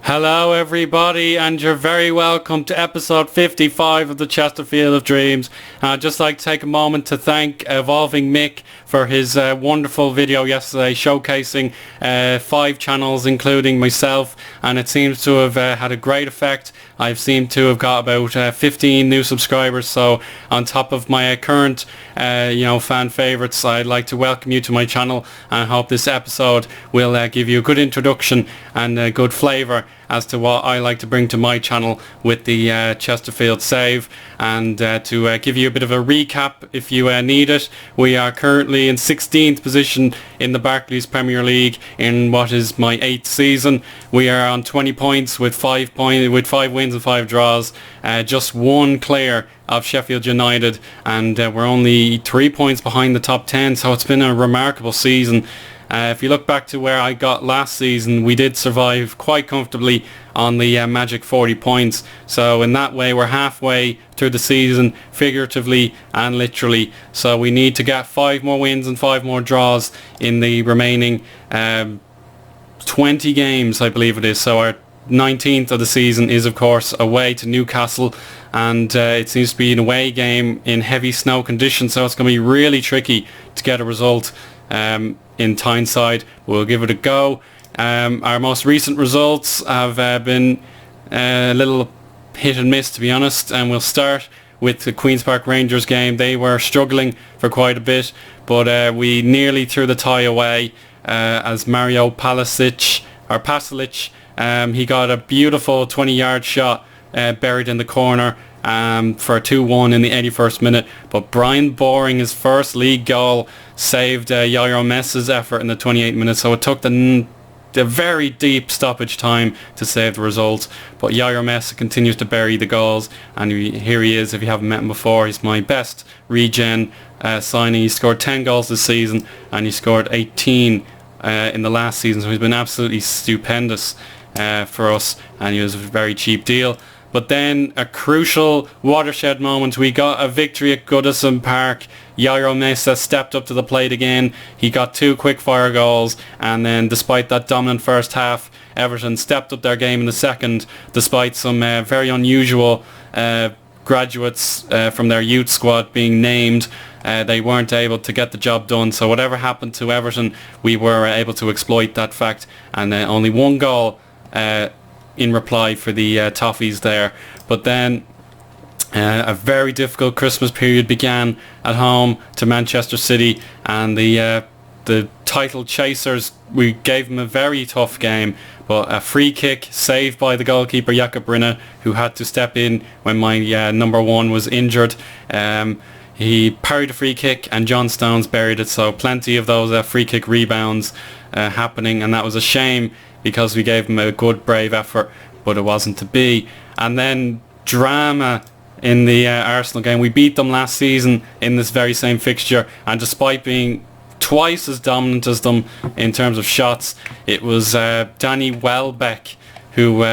Hello everybody, and you're very welcome to episode 55 of the Chesterfield of Dreams. I'd just like to take a moment to thank Evolving Mick for his wonderful video yesterday showcasing 5 channels including myself, and it seems to have had a great effect. I've seemed to have got about 15 new subscribers, so on top of my current fan favourites, I'd like to welcome you to my channel, and I hope this episode will give you a good introduction and a good flavour as to what I like to bring to my channel with the Chesterfield save, and to give you a bit of a recap if you need it. We are currently in 16th position in the Barclays Premier League in what is my 8th season. We are on 20 points with 5 wins and 5 draws, just one clear of Sheffield United, and we're only 3 points behind the top 10, so it's been a remarkable season. If you look back to where I got last season, we did survive quite comfortably on the magic 40 points. So in that way, we're halfway through the season, figuratively and literally. So we need to get 5 more wins and 5 more draws in the remaining 20 games, I believe it is. So our 19th of the season is, of course, away to Newcastle, and it seems to be an away game in heavy snow conditions, so it's going to be really tricky to get a result in Tyneside. We'll give it a go. Our most recent results have been a little hit and miss, to be honest, and we'll start with the Queen's Park Rangers game. They were struggling for quite a bit, but we nearly threw the tie away as Mario Pasalic, he got a beautiful 20-yard shot buried in the corner for a 2-1 in the 81st minute, but Brian Boring, his first league goal, saved Yairo Messa's effort in the 28th minute, so it took the very deep stoppage time to save the result. But Yairo Messa continues to bury the goals, and here he is. If you haven't met him before, he's my best regen signing. He scored 10 goals this season, and he scored 18 in the last season, so he's been absolutely stupendous for us, and he was a very cheap deal. But then a crucial watershed moment. We got a victory at Goodison Park. Yairo Messa stepped up to the plate again. He got 2 quick-fire goals, and then despite that dominant first half, Everton stepped up their game in the second, despite some very unusual graduates from their youth squad being named. They weren't able to get the job done, so whatever happened to Everton, we were able to exploit that fact, and only 1 goal in reply for the Toffees there. But then a very difficult Christmas period began at home to Manchester City, and the title chasers, we gave them a very tough game, but a free kick saved by the goalkeeper Jakob Rinne, who had to step in when my number 1 was injured. He parried a free kick and John Stones buried it, so plenty of those free kick rebounds happening, and that was a shame because we gave him a good brave effort, but it wasn't to be. And then drama in the Arsenal game. We beat them last season in this very same fixture, and despite being twice as dominant as them in terms of shots, it was Danny Welbeck who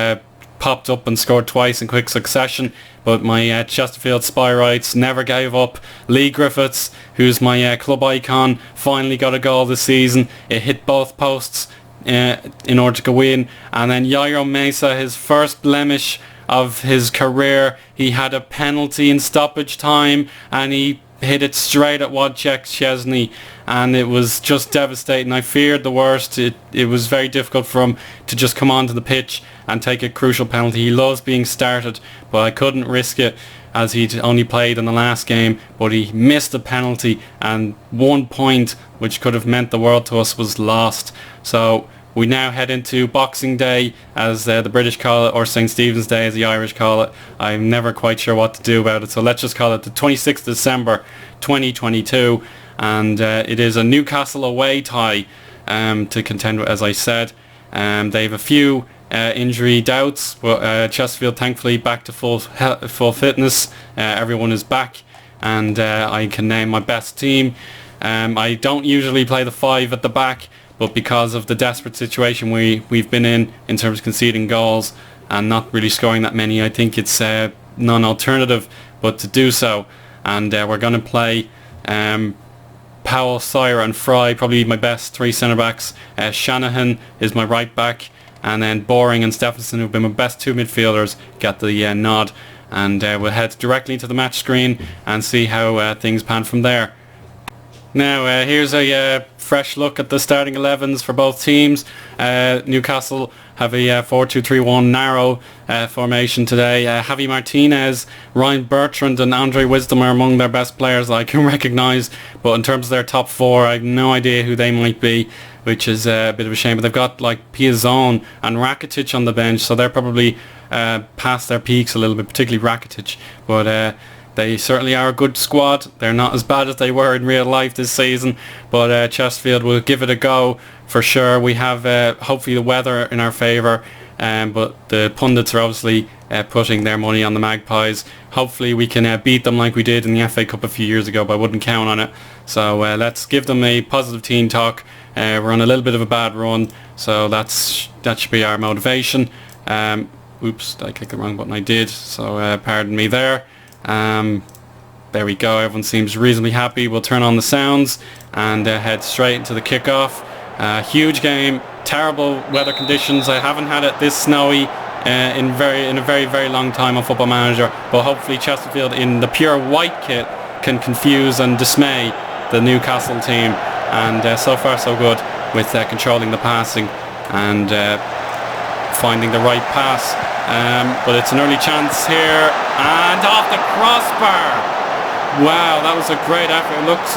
popped up and scored twice in quick succession. But my Chesterfield Spyrites never gave up. Lee Griffiths, who's my club icon, finally got a goal this season. It hit both posts in order to go in. And then Yairo Messa, his first blemish of his career, he had a penalty in stoppage time, and he hit it straight at Wojciech Szczesny, and it was just devastating. I feared the worst. It was very difficult for him to just come onto the pitch and take a crucial penalty. He loves being started, but I couldn't risk it as he'd only played in the last game. But he missed a penalty, and 1 point, which could have meant the world to us, was lost. So we now head into Boxing Day, as the British call it, or St. Stephen's Day as the Irish call it. I'm never quite sure what to do about it, so let's just call it the 26th of December 2022, and it is a Newcastle away tie to contend with, as I said. They have a few injury doubts, but Chesterfield thankfully back to full fitness. Everyone is back, and I can name my best team. I don't usually play the 5 at the back, but because of the desperate situation we've been in terms of conceding goals and not really scoring that many, I think it's non-alternative but to do so. And we're going to play Powell, Sire and Fry, probably my best 3 centre-backs. Shanahan is my right back, and then Boring and Stephenson, who've been my best two midfielders, get the nod. And we'll head directly into the match screen and see how things pan from there. Now here's a fresh look at the starting 11s for both teams. Newcastle have a 4-2-3-1 narrow formation today. Javi Martinez, Ryan Bertrand and Andre Wisdom are among their best players I can recognise, but in terms of their top four, I have no idea who they might be, which is a bit of a shame. But they've got like Piazon and Rakitic on the bench, so they're probably past their peaks a little bit, particularly Rakitic. But they certainly are a good squad. They're not as bad as they were in real life this season, but Chesterfield will give it a go for sure. We have hopefully the weather in our favour, but the pundits are obviously putting their money on the Magpies. Hopefully we can beat them like we did in the FA Cup a few years ago, but I wouldn't count on it. So let's give them a positive team talk. We're on a little bit of a bad run, so that should be our motivation. Oops, I clicked the wrong button. I did, so pardon me there. There we go, everyone seems reasonably happy. We'll turn on the sounds and head straight into the kickoff. Huge game, terrible weather conditions. I haven't had it this snowy in a very long time on Football Manager, but hopefully Chesterfield in the pure white kit can confuse and dismay the Newcastle team, and so far so good with controlling the passing and finding the right pass. But it's an early chance here, and off the crossbar. Wow, that was a great effort. It looks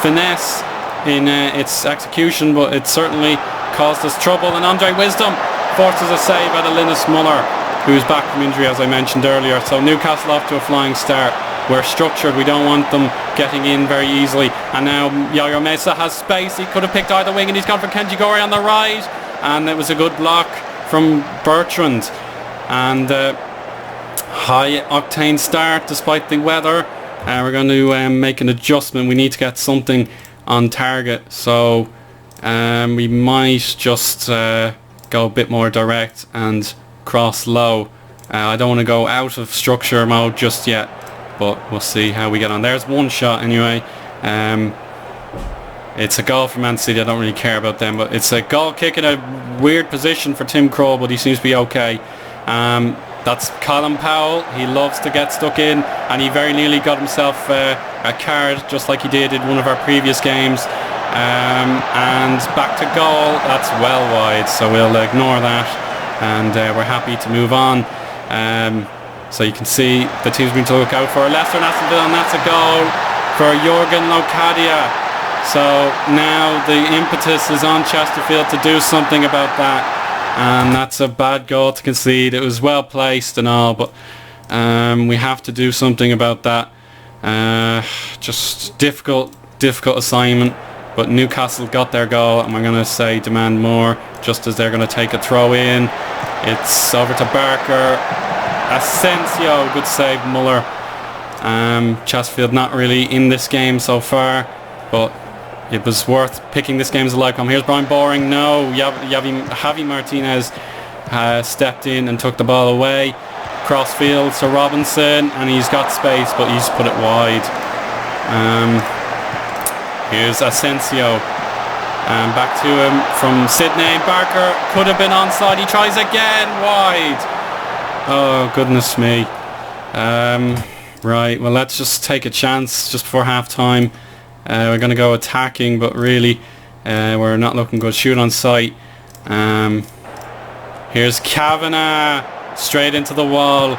finesse in its execution, but it certainly caused us trouble. And Andre Wisdom forces a save out of Linus Muller, who's back from injury as I mentioned earlier. So Newcastle off to a flying start. We're structured, we don't want them getting in very easily. And now Yayo Mensah has space. He could have picked either wing, and he's gone for Kenji Gore on the right, and it was a good block from Bertrand. And high octane start despite the weather. We're going to make an adjustment. We need to get something on target, so we might just go a bit more direct and cross low. I don't want to go out of structure mode just yet, but we'll see how we get on. There's one shot anyway. It's a goal for Man City. I don't really care about them, but it's a goal kick in a weird position for Tim Krul, but he seems to be okay. That's Colin Powell. He loves to get stuck in, and he very nearly got himself a card, just like he did in one of our previous games. And back to goal. That's well wide, so we'll ignore that, and we're happy to move on. So you can see the teams we need to look out for: Leicester and Aston Villa, and that's a goal for Jurgen Locadia. So now the impetus is on Chesterfield to do something about that. And that's a bad goal to concede. It was well placed and all, but we have to do something about that. Just difficult assignment, but Newcastle got their goal, and we're going to say demand more just as they're going to take a throw in. It's over to Barker. Asensio, good save, Muller. Chesterfield not really in this game so far, but it was worth picking this game as a live com. Here's Brian Boring. No, Javi Martinez stepped in and took the ball away. Crossfield to Robinson, and he's got space, but he's put it wide. Here's Asensio. Back to him from Sydney. Barker could have been onside. He tries again, wide. Oh, goodness me. Right, well, let's just take a chance just before half-time. We're going to go attacking, but really we're not looking good. Shoot on sight. Here's Kavanagh. Straight into the wall.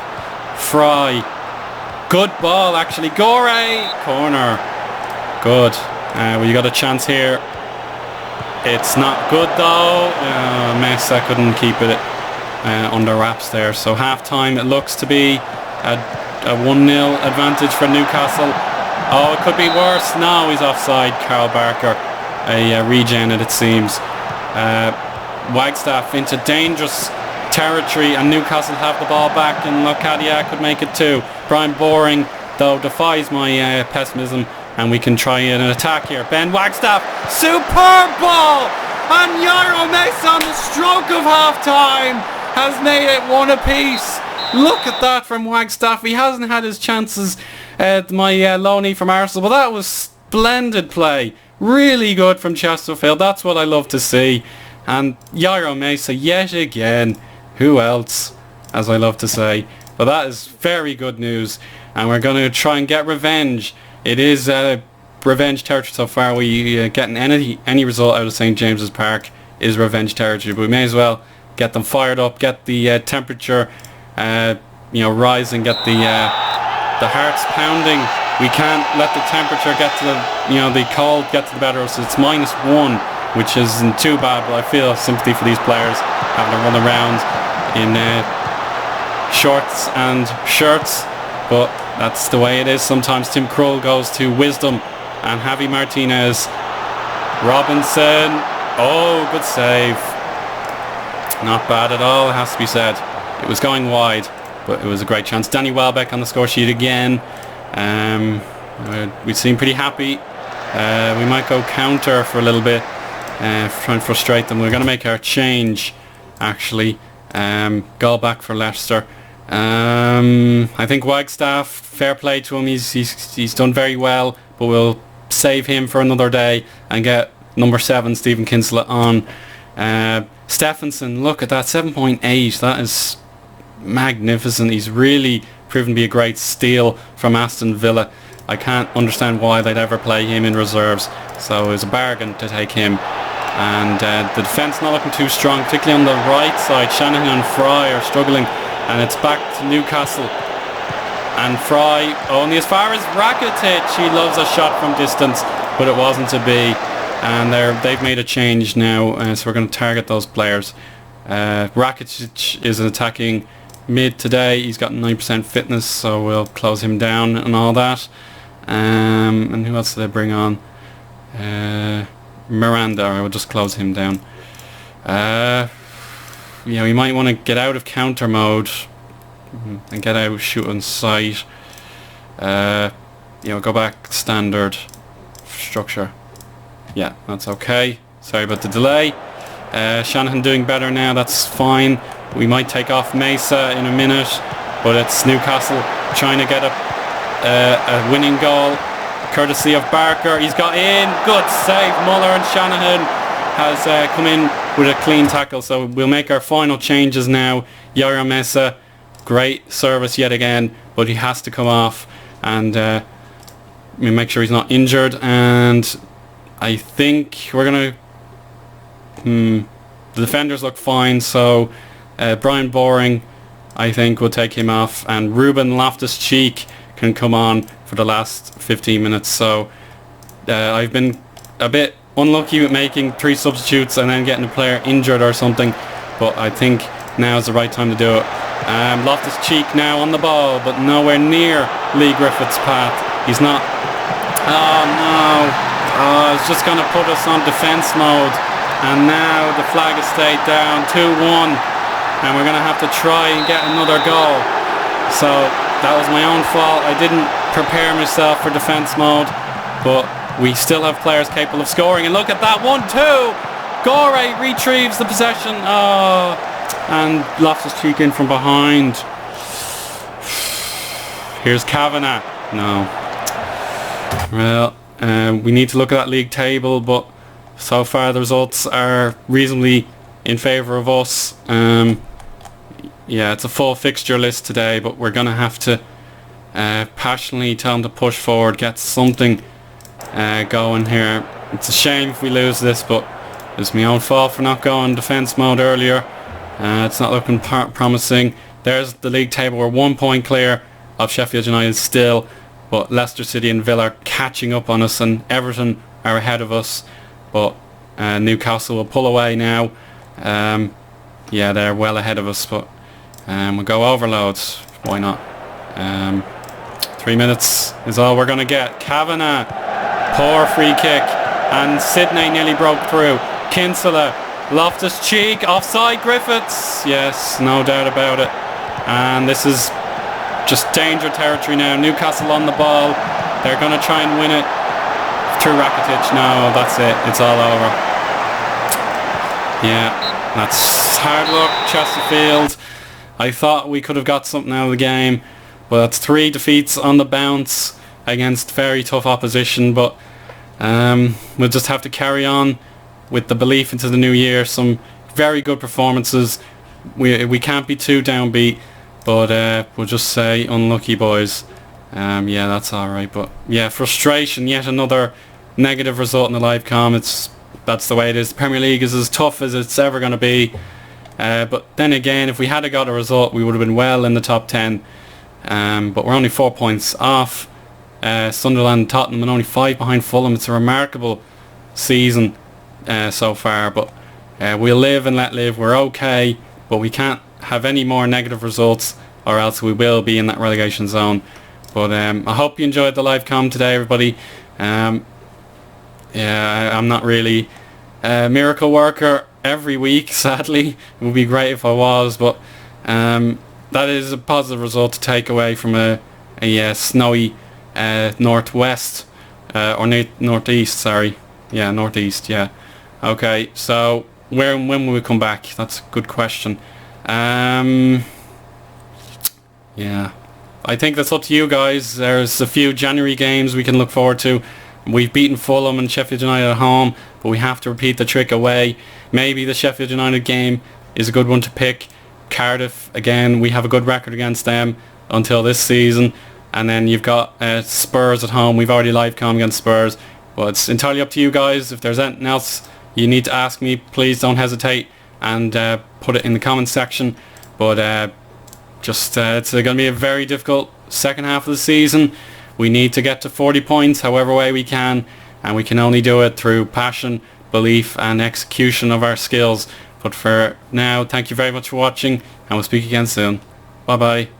Fry. Good ball, actually. Gore. Corner. Good. We got a chance here. It's not good, though. Mensah couldn't keep it under wraps there. So half-time, it looks to be a 1-0 advantage for Newcastle. Oh, it could be worse. No, he's offside. Carl Barker, a regen it seems. Wagstaff into dangerous territory, and Newcastle have the ball back, and Locadia could make it too. Brian Boring, though, defies my pessimism, and we can try an attack here. Ben Wagstaff, superb ball! And Yairo Mensah on the stroke of half-time has made it one apiece. Look at that from Wagstaff. He hasn't had his chances. My loanee from Arsenal, but that was splendid play. Really good from Chesterfield. That's what I love to see. And Yairo Mesa yet again. Who else, as I love to say. But that is very good news. And we're going to try and get revenge. It is revenge territory so far. We getting any result out of St James's Park is revenge territory. But we may as well get them fired up, get the temperature rising, get the hearts pounding. We can't let the temperature get to the cold get to the better of us. It's -1, which isn't too bad, but I feel sympathy for these players having to run around in shorts and shirts, but that's the way it is. Sometimes Tim Krul goes to wisdom, and Javi Martinez, Robinson, oh, good save. Not bad at all, it has to be said. It was going wide, but it was a great chance. Danny Welbeck on the score sheet again. We seem pretty happy. We might go counter for a little bit, try and frustrate them. We're going to make our change, actually. Goal back for Leicester. I think Wagstaff, fair play to him. He's done very well, but we'll save him for another day and get number 7 Stephen Kinsella on. Stephenson, look at that, 7.8. That is magnificent. He's really proven to be a great steal from Aston Villa. I can't understand why they'd ever play him in reserves, so it was a bargain to take him. And the defence not looking too strong, particularly on the right side. Shanahan and Fry are struggling, and it's back to Newcastle. And Fry only as far as Rakitic. He loves a shot from distance, but it wasn't to be. And they've made a change now, so we're going to target those players. Rakitic is an attacking mid today. He's got 9% fitness, so we'll close him down and all that. And who else did they bring on? Miranda. I would just close him down. We might want to get out of counter mode and get out of shoot on sight. Go back standard structure. Yeah, that's okay. Sorry about the delay. Shanahan doing better now, that's fine. We might take off Mesa in a minute, but it's Newcastle trying to get a winning goal courtesy of Barker. He's got in, good save. Muller, and Shanahan has come in with a clean tackle, so we'll make our final changes now. Yairo Mesa, great service yet again, but he has to come off, and we make sure he's not injured. And I think we're gonna the defenders look fine, so Brian Boring, I think, will take him off, and Ruben Loftus-Cheek can come on for the last 15 minutes. So I've been a bit unlucky with making 3 substitutes and then getting a player injured or something, but I think now is the right time to do it. Loftus-Cheek now on the ball, but nowhere near Lee Griffith's path. He's not. Oh no! It's just going to put us on defence mode, and now the flag has stayed down 2-1, and we're going to have to try and get another goal. So that was my own fault. I didn't prepare myself for defence mode, but we still have players capable of scoring. And look at that, 1-2. Gore retrieves the possession. Oh, and Loftus-Cheek in from behind. Here's Kavanagh. No. Well, we need to look at that league table, but so far the results are reasonably in favour of us. Yeah, it's a full fixture list today, but we're going to have to passionately tell them to push forward, get something going here. It's a shame if we lose this, but it's my own fault for not going defence mode earlier. It's not looking promising. There's the league table. We're 1 point clear of Sheffield United still, but Leicester City and Villa are catching up on us, and Everton are ahead of us, but Newcastle will pull away now. Yeah, they're well ahead of us, but we'll go overloads. Why not? 3 minutes is all we're going to get. Kavanagh, poor free kick, and Sydney nearly broke through. Kinsella, Loftus-Cheek, offside Griffiths. Yes, no doubt about it. And this is just danger territory now. Newcastle on the ball. They're going to try and win it through Rakitic. No, that's it. It's all over. Yeah, that's hard luck, Chesterfield. I thought we could have got something out of the game, but that's 3 defeats on the bounce against very tough opposition. But we'll just have to carry on with the belief into the new year. Some very good performances. We can't be too downbeat, but we'll just say unlucky, boys. Yeah, that's alright. But yeah, frustration. Yet another negative result in the live com. That's the way it is. The Premier League is as tough as it's ever going to be. But then again, if we had got a result, we would have been well in the top 10. But we're only 4 points off Sunderland and Tottenham, and only 5 behind Fulham. It's a remarkable season so far. But we'll live and let live. We're okay, but we can't have any more negative results, or else we will be in that relegation zone. But I hope you enjoyed the live com today, everybody. Yeah, I'm not really a miracle worker every week, sadly. It would be great if I was, but that is a positive result to take away from a snowy northwest, or northeast, sorry. Yeah, northeast, yeah. Okay, so when will we come back? That's a good question. Yeah, I think that's up to you guys. There's a few January games we can look forward to. We've beaten Fulham and Sheffield United at home, but we have to repeat the trick away. Maybe the Sheffield United game is a good one to pick. Cardiff, again, we have a good record against them until this season. And then you've got Spurs at home. We've already live com against Spurs. But it's entirely up to you guys. If there's anything else you need to ask me, please don't hesitate and put it in the comments section. But it's going to be a very difficult second half of the season. We need to get to 40 points however way we can, and we can only do it through passion, belief and execution of our skills. But for now, thank you very much for watching, and we'll speak again soon. Bye bye.